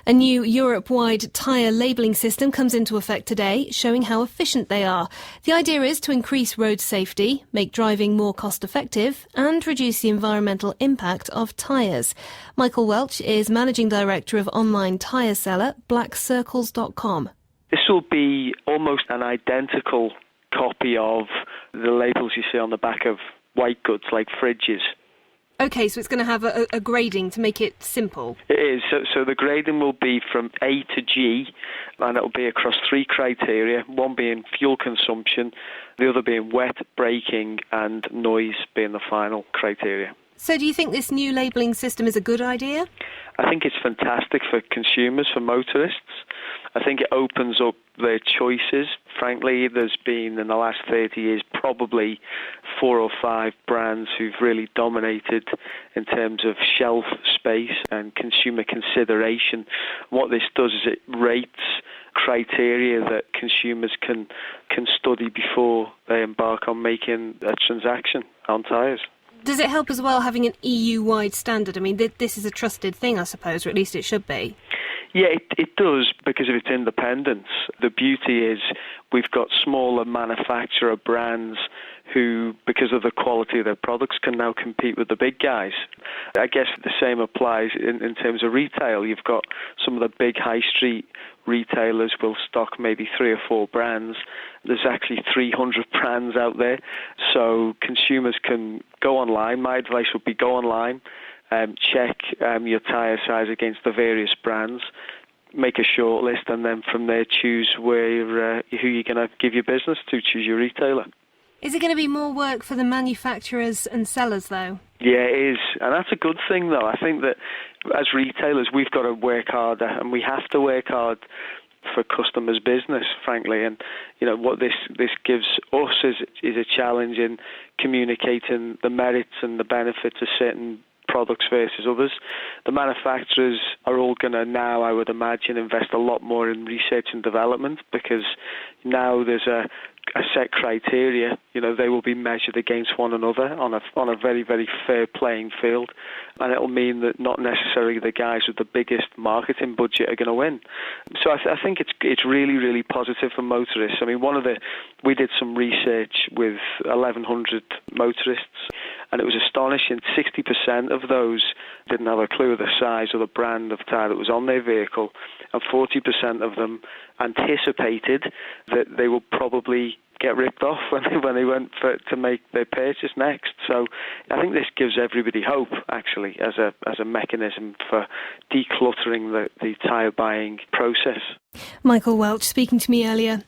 A new Europe-wide tyre labelling system comes into effect today, showing how efficient they are. The idea is to increase road safety, make driving more cost-effective and reduce the environmental impact of tyres. Michael Welch is Managing Director of online tyre seller Blackcircles.com. This will be almost an identical copy of the labels you see on the back of white goods like fridges. OK, so it's going to have a grading to make it simple? It is. So the grading will be from A to G, and it will be across 3 criteria, one being fuel consumption, the other being wet, braking, and noise being the final criteria. So do you think this new labelling system is a good idea? I think it's fantastic for consumers, for motorists. I think it opens up their choices. Frankly, there's been, in the last 30 years, probably 4 or 5 brands who've really dominated in terms of shelf space and consumer consideration. What this does is it rates criteria that consumers can study before they embark on making a transaction on tyres. Does it help as well having an EU-wide standard? I mean, this is a trusted thing, I suppose, or at least it should be. Yeah, it does because of its independence. The beauty is we've got smaller manufacturer brands who, because of the quality of their products, can now compete with the big guys. I guess the same applies in terms of retail. You've got some of the big high street retailers will stock maybe 3 or 4 brands. There's actually 300 brands out there, so consumers can go online. My advice would be go online, check your tyre size against the various brands, make a short list, and then from there choose who you're going to give your business to, choose your retailer. Is it going to be more work for the manufacturers and sellers, though? Yeah, it is, and that's a good thing, though. I think that as retailers, we've got to work harder, and we have to work hard for customers' business, frankly. And what this gives us is a challenge in communicating the merits and the benefits of certain products versus others. The manufacturers are all going to now, I would imagine, invest a lot more in research and development because now there's a set criteria. They will be measured against one another on a very, very fair playing field, and it'll mean that not necessarily the guys with the biggest marketing budget are going to win. So I think it's really, really positive for motorists. I mean, we did some research with 1,100 motorists, and it was astonishing. 60% of those didn't have a clue of the size or the brand of tyre that was on their vehicle, and 40% of them anticipated that they will probably get ripped off when they went to make their purchase next. So I think this gives everybody hope, actually, as a mechanism for decluttering the tyre buying process. Michael Welch speaking to me earlier.